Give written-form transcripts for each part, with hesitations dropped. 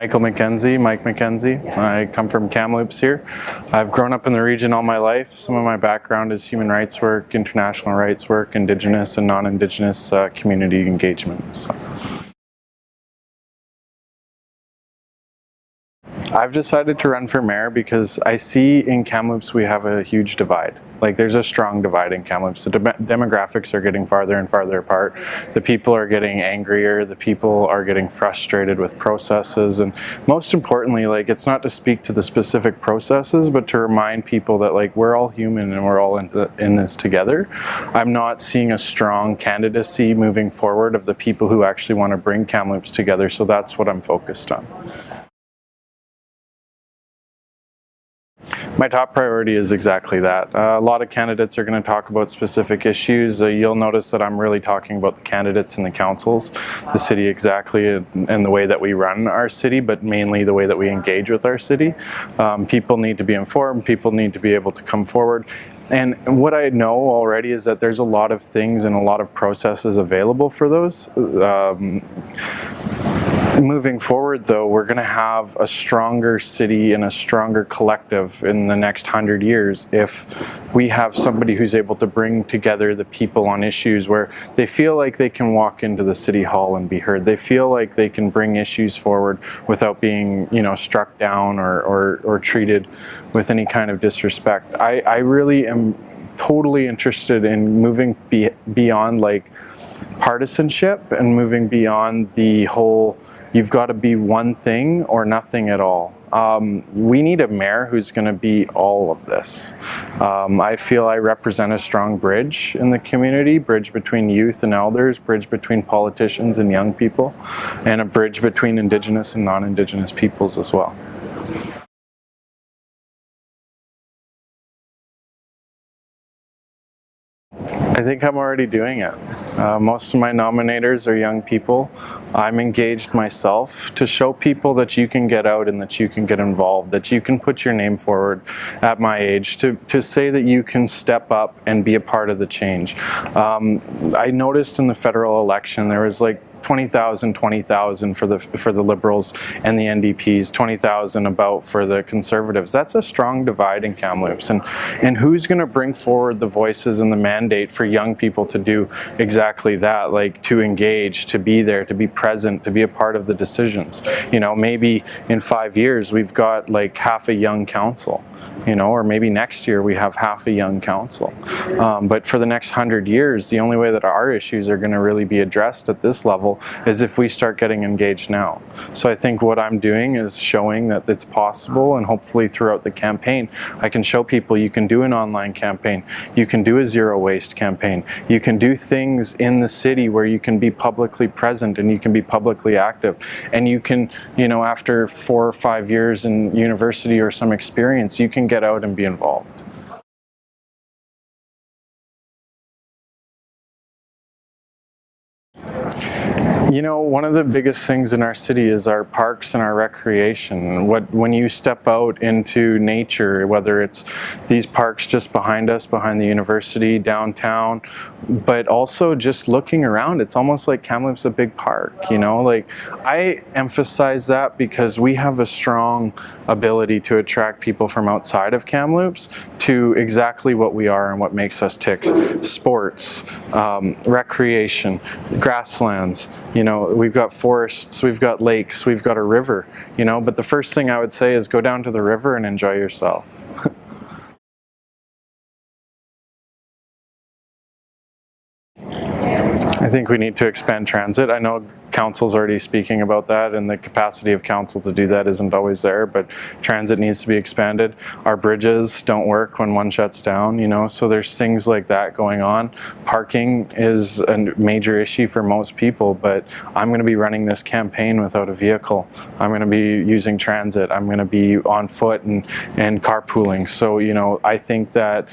Mike McKenzie. I come from Kamloops here. I've grown up in the region all my life. Some of my background is human rights work, international rights work, Indigenous and non-Indigenous community engagement. So. I've decided to run for mayor because I see in Kamloops we have a huge divide. Like, there's a strong divide in Kamloops. The demographics are getting farther and farther apart. The people are getting angrier. The people are getting frustrated with processes. And most importantly, like, it's not to speak to the specific processes, but to remind people that, like, we're all human and we're all in this together. I'm not seeing a strong candidacy moving forward of the people who actually want to bring Kamloops together. So that's what I'm focused on. My top priority is exactly that. A lot of candidates are going to talk about specific issues. You'll notice that I'm really talking about the candidates and the councils, the city exactly, and the way that we run our city, but mainly the way that we engage with our city. People need to be informed. People need to be able to come forward. And what I know already is that there's a lot of things and a lot of processes available for those. Moving forward, though, we're going to have a stronger city and a stronger collective in the next 100 years if we have somebody who's able to bring together the people on issues where they feel like they can walk into the city hall and be heard. They feel like they can bring issues forward without being, struck down or treated with any kind of disrespect. I really am totally interested in moving beyond like partisanship and moving beyond the whole you've got to be one thing or nothing at all. We need a mayor who's going to be all of this. I feel I represent a strong bridge in the community, bridge between youth and elders, bridge between politicians and young people, and a bridge between Indigenous and non-Indigenous peoples as well. I think I'm already doing it. Most of my nominators are young people. I'm engaged myself to show people that you can get out and that you can get involved, that you can put your name forward at my age, to say that you can step up and be a part of the change. I noticed in the federal election there was like 20,000 for the Liberals and the NDPs, 20,000 about for the Conservatives. That's a strong divide in Kamloops. And who's going to bring forward the voices and the mandate for young people to do exactly that, like to engage, to be there, to be present, to be a part of the decisions. Maybe in 5 years we've got like half a young council, or maybe next year we have half a young council. But for the next 100 years, the only way that our issues are going to really be addressed at this level is if we start getting engaged now. So I think what I'm doing is showing that it's possible, and hopefully throughout the campaign I can show people you can do an online campaign, you can do a zero waste campaign, you can do things in the city where you can be publicly present and you can be publicly active, and you can, after 4 or 5 years in university or some experience, you can get out and be involved. One of the biggest things in our city is our parks and our recreation. When you step out into nature, whether it's these parks just behind us, behind the university, downtown, but also just looking around, it's almost like Kamloops is a big park, Like, I emphasize that because we have a strong ability to attract people from outside of Kamloops to exactly what we are and what makes us tick. Sports, recreation, grasslands, we've got forests, we've got lakes, we've got a river, but the first thing I would say is go down to the river and enjoy yourself. I think we need to expand transit. I know council's already speaking about that, and the capacity of council to do that isn't always there, but transit needs to be expanded. Our bridges don't work when one shuts down, so there's things like that going on. Parking is a major issue for most people, but I'm going to be running this campaign without a vehicle. I'm going to be using transit. I'm going to be on foot and carpooling. So, I think that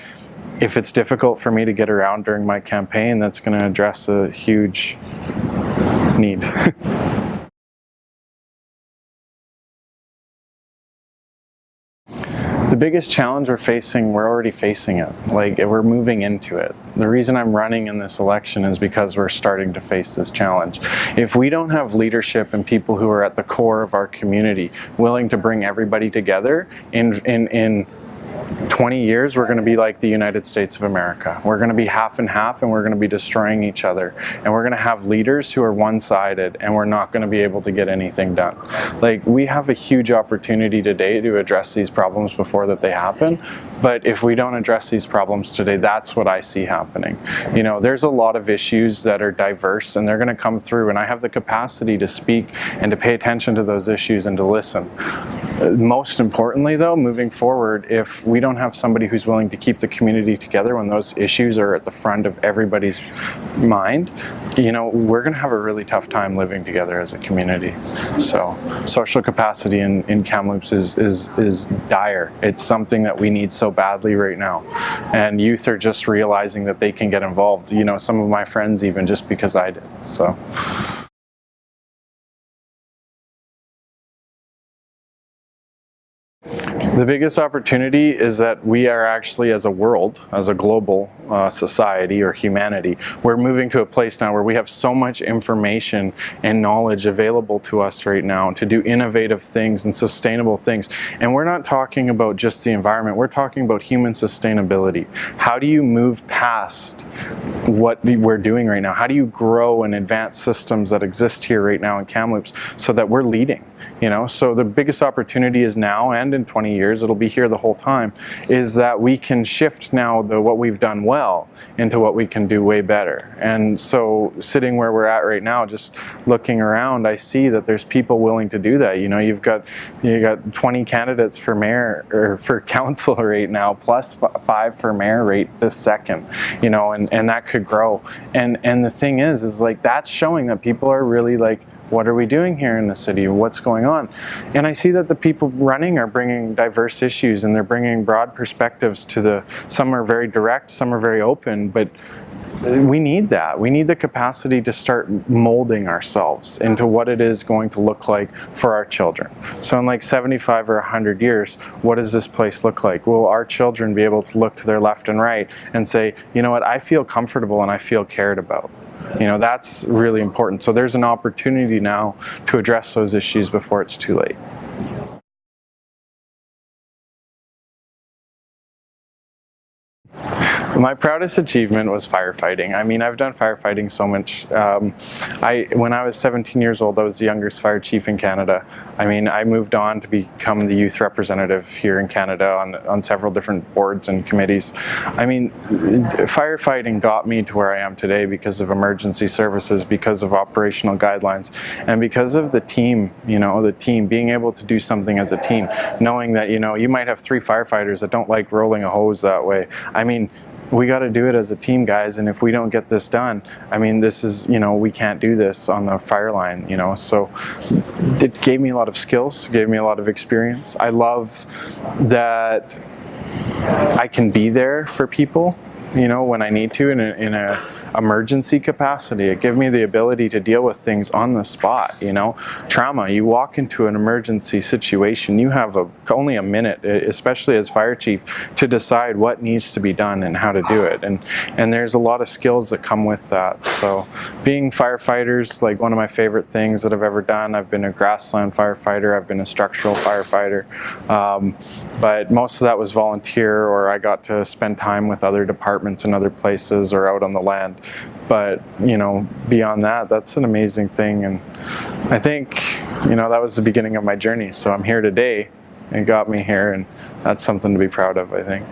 if it's difficult for me to get around during my campaign, that's going to address a huge need. The biggest challenge we're already facing it. Like, we're moving into it. The reason I'm running in this election is because we're starting to face this challenge. If we don't have leadership and people who are at the core of our community willing to bring everybody together, in 20 years, we're going to be like the United States of America. We're going to be half and half, and we're going to be destroying each other. And we're going to have leaders who are one-sided, and we're not going to be able to get anything done. Like, we have a huge opportunity today to address these problems before that they happen. But if we don't address these problems today, that's what I see happening. You know, there's a lot of issues that are diverse, and they're going to come through, and I have the capacity to speak and to pay attention to those issues and to listen. Most importantly, though, moving forward, if we don't have somebody who's willing to keep the community together when those issues are at the front of everybody's mind, you know, we're going to have a really tough time living together as a community. So social capacity in Kamloops is dire. It's something that we need so badly right now. And youth are just realizing that they can get involved. You know, some of my friends even, just because I did. So. The biggest opportunity is that we are actually, as a world, as a global society or humanity, we're moving to a place now where we have so much information and knowledge available to us right now to do innovative things and sustainable things. And we're not talking about just the environment, we're talking about human sustainability. How do you move past what we're doing right now? How do you grow and advance systems that exist here right now in Kamloops so that we're leading? You know, so the biggest opportunity is now, and in 20 years, it'll be here the whole time, is that we can shift now what we've done well into what we can do way better. And so sitting where we're at right now, just looking around, I see that there's people willing to do that. You know, you got 20 candidates for mayor or for council right now, plus 5 for mayor right this second, you know, and that could grow. And the thing is like, that's showing that people are really like, what are we doing here in the city? What's going on? And I see that the people running are bringing diverse issues, and they're bringing broad perspectives to some are very direct, some are very open, but we need that. We need the capacity to start molding ourselves into what it is going to look like for our children. So in like 75 or 100 years, what does this place look like? Will our children be able to look to their left and right and say, you know what, I feel comfortable and I feel cared about? You know, that's really important. So there's an opportunity now to address those issues before it's too late. My proudest achievement was firefighting. I mean, I've done firefighting so much. When I was 17 years old, I was the youngest fire chief in Canada. I mean, I moved on to become the youth representative here in Canada on several different boards and committees. I mean, firefighting got me to where I am today because of emergency services, because of operational guidelines, and because of the team, you know, the team, being able to do something as a team, knowing that, you know, you might have 3 firefighters that don't like rolling a hose that way. I mean, we got to do it as a team, guys, and if we don't get this done, I mean, this is, you know, we can't do this on the fire line, you know. So it gave me a lot of skills, gave me a lot of experience. I love that I can be there for people, you know, when I need to in a emergency capacity. It gave me the ability to deal with things on the spot, you know. Trauma, you walk into an emergency situation, you have only a minute, especially as fire chief, to decide what needs to be done and how to do it. And there's a lot of skills that come with that. So being firefighters, like one of my favorite things that I've ever done. I've been a grassland firefighter, I've been a structural firefighter, but most of that was volunteer, or I got to spend time with other departments in other places or out on the land. But, you know, beyond that, that's an amazing thing. And I think, you know, that was the beginning of my journey. So I'm here today, and got me here, and that's something to be proud of, I think.